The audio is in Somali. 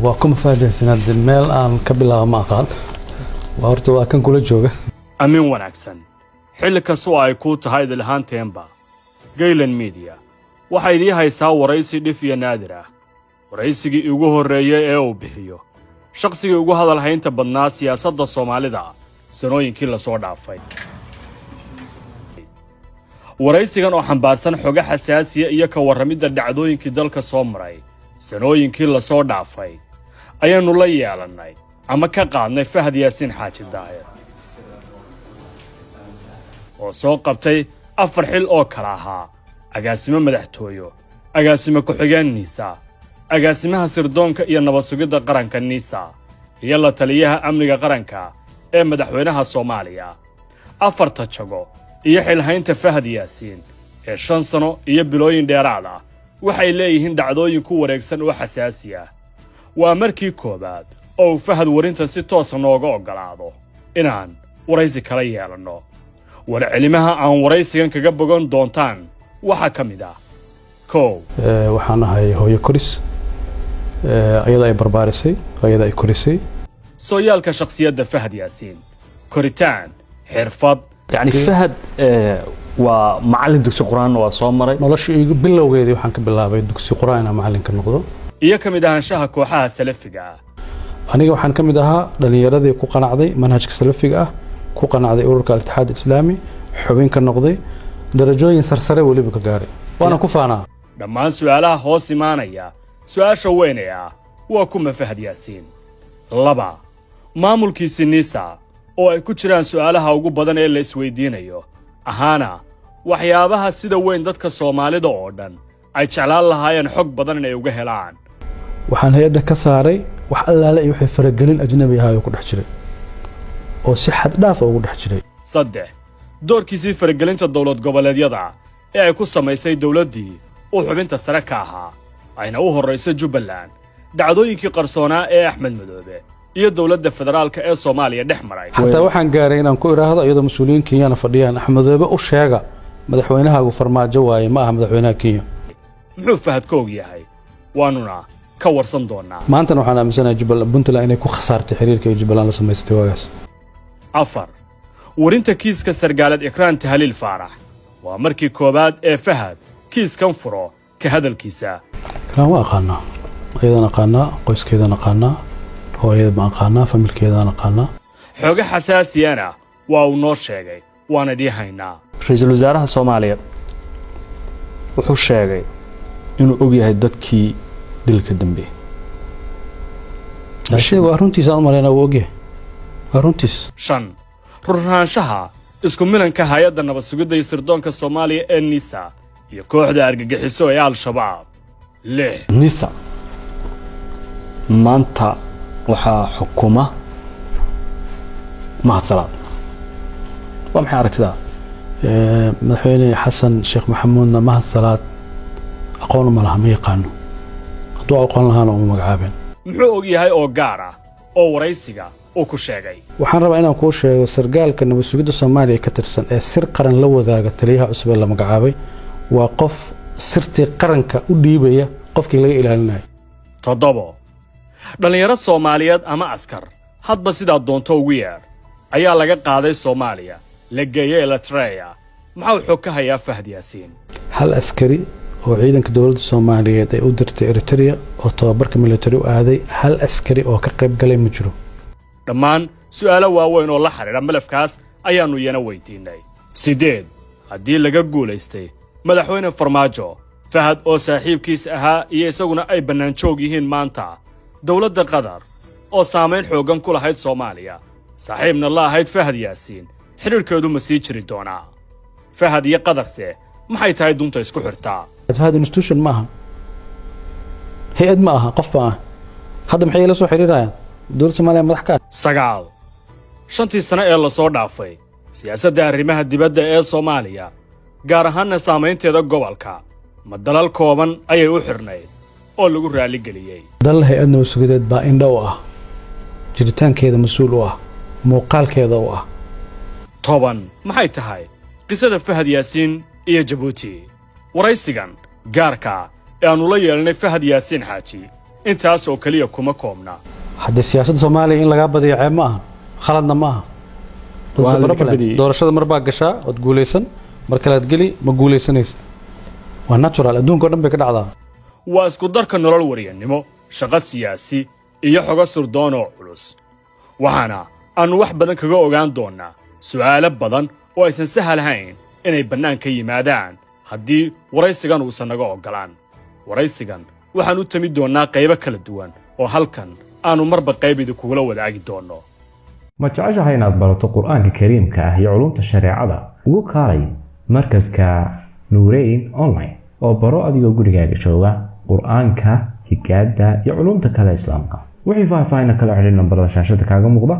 وكم فاجئ سنة المال أن قبل ما قال وأرتوا كان كل جوجة أمين وناكسن حلك سواء يكوت هاي الهان تيمبا جيلن ميديا وحيدي هاي ساو رئيسي دفيا نادرة ورئيسي يوجوه الرئي أو بهيو شخصي يوجوه هذا الحين تبنى سياسة الصومالي دا سنوين كلا صور دافعي ورئيسي كانوا حنبارسن حاجة حساسية إياك ورميد الدعوين كدلك صومري سنوين كلا صور دافعي أيا نولي على الناي أما كقعدنا فهد ياسين حاج الداير وسوق قبتي أفرحل أو كراها أقاسم مدحتويو أقاسم كحجان نيسا أقاسمها سردونك إيا نبصقيد قرنك النيسا يلا تليها أمنك قرنك إيه مدحوينها الصوماليا أفرتشقو إيا حيلهين تفهد ياسين إيه شانسانو إيا بلوين ديرادا waxay leeyihiin dhacdooyin ku wareegsan oo xasaasi ah waa markii koobaad oo fahad warinta si toos ah nooga ogolaado inaan waraysi kala yeelano warcelimaha aan waraysigan kaga bogan doontaan waxa kamid ah waxaan ahay hooyo koris ayada ay barbaarisay ayada ay korisay sooyaalka shakhsiyadda fahad yaasiin koritaan xirfad يعني فهد ومعلم دكتور قرآن وصومري nolosha igu bilowgeedii waxaan ka bilaabay dugsi quraan macallinka noqdo iyo kamid ahaanshaha kooxaha salafiga aniga waxaan kamid ahaa dhalinyaradii ku qanacday manhajka salafiga ah ku qanacday ururka al-Ittihad Islami xubin ka noqday darajooyin sarsare waliba ka gaaray waana ku faanaa dhammaan su'aalaha hoos imaanaya su'aasha weyn ah waa kuma Fahad Yaasiin laba maamulkiisa Nisa oo ay ku jiraan su'aalaha ugu badan ee la isweydiinayo ahaana waxyaabaha sida weyn dadka Soomaalida oo dhan ay jeclaan lahaayeen xog badan inay uga helaan waxaan hay'adda ka saaray wax allaale iyo wixii faragelin ajnabi ah oo ku dhex jiray oo si xad dhaaf ugu dhex jiray saddex doorkiisii faragelinta dawlad goboleedyada ee ay ku samaysay dawladdii oo xubinta sare ka ahaa ayna u horeysay Jubbaland dhacdooyinkii qarsoonaa ee Axmed Madoobe iyo dawladda federaalka ee Soomaaliya dhex maray hatta waxaan gaaray inaan ku iraahdo iyadoo mas'uuliyiin Kenya fadhiyaan Axmed Madoobe u sheega madaxweynaha ugu farmaajo waaye ma aha madaxweynaha Kenya muxuu Fahad ka og yahay waanuna ka warsan doonaa maanta waxaan aaminsanahay Jubbaland Puntland inay ku khasaartay xiriirka Jubbaland la samaystay waagaas afar warinta kiiska sargaalad Ikraan Tahliil Faarax waa markii koobaad ee Fahad kiiskan furo ka hadalkiisa Ikraan waa aqaanaa ayadana aqaanaa qoyskeedana aqaanaa hooyada ma aqaanaa familkeedana aqaanaa xoga xasaasiyana waa uu noo sheegay waana diihaynaa ra'iisul wasaaraha Soomaaliya wuxuu sheegay inuu og yahay dadkii dilka dambe ashii waa runtiisa aan mareena oo ogyahay waa runtiis shan ruraanshaha isku milanka hay'adda nabad sugidda iyo sirdoonka Soomaaliya ee Nisa iyo kooxda argagixiso ee Al-Shabaab lix Nisa maanta waxaa xukuma mahadsalaad waa maxay aragtidaa madaxweyne xasan sheekh maxamuudna mahadsalaad aqoon ma laha ma yaqaano hadduu aqoon lahaana uma magacaabeen muxuu og yahay oo gaar ah oo waraysiga uu ku sheegay waxaan rabaa inaan kuu sheego sargaalka nabad sugidda Soomaaliya ka tirsan ee sir qaran la wadaaga taliyaha cusub ee la magacaabay waa qof sirtii qaranka u dhiibaya qofkii laga ilaalinayo toddobo dhalinyaro Soomaaliyeed ama askar hadba sidaa doonto ugu yeer ayaa laga qaaday Soomaaliya la geeyay Eritrea maxaa xog ka hayaa Fahad Yaasiin hal askari oo ciidanka dawladda Soomaaliyeed ay u dirtay Eritrea oo tababarka military u aaday hal askari oo ka qayb galay ma jiro dhammaan su'aalo waaweyn oo la xiriira malafkaas ayaanu yana weydiinay sideed haddii laga guulaystay madaxweyne Farmaajo Fahad oo saaxiibkiis ahaa iyo isaguna ay bannaan joog yihiin maanta dawladda Qatar oo saameyn xoogan ku lahayd Soomaaliya saaxiibna la ahayd Fahad Yaasiin xiriirkoodu ma sii jiri doonaa Fahad iyo Qatarse maxay tahay dunta isku xirtaa Fahad institution maaha hay'ad maaha qof baa hadda maxay la soo xiriirayaan dawladda Soomaaliya madax ka sagaal shantii sano ee la soo dhaafay siyaasadda arrimaha dibadda ee Soomaaliya gaar ahaan saameynteeda gobolka ma dalal kooban ayay u xirnayd oo lagu raali galiyay dal hay'adna masuuliyadeed baa indho u ah jiritaankeeda mas'uul u ah muuqaalkeeda u ah toban maxay tahay qisada Fahad Yaasiin iyo Djibouti waraysigan gaarka ee aanu la yeelanay Fahad Yaasiin Xaaji intaas oo keliya kuma koobna haddii siyaasadda soomaaliya in lagaa badiyo ceeb ma aha khaladna ma aha doorashada mar baa gashaa waad guulaysan mar kalead geli ma guulaysanaysid waa natural adduunka o dhan bay ka dhacdaa waa isku darka nolol waryannimo shaqo siyaasi iyo xogo surdoon oo culus waxaana aannu wax badan kaga ogaan doonnaa su'aalo badan oo aysan sahalahayn inay bannaan ka yimaadaan haddii waraysigan uusan naga oggolaan waraysigan waxaan u tami doonnaa qaybo kala duwan oo halkan aannu marba qayb idinkugula wadaagi doonno ma jeceshahay inaad barato qur'aanka kariimka ah iyo culumta shareecada ugu kaalay markaska nuureyn online oo baro adigoo gurigaaga jooga qur'aanka higaada iyo culumta kale islaamka wixii faahfaahin kala xiriir nambarada shaashada kaaga muuqda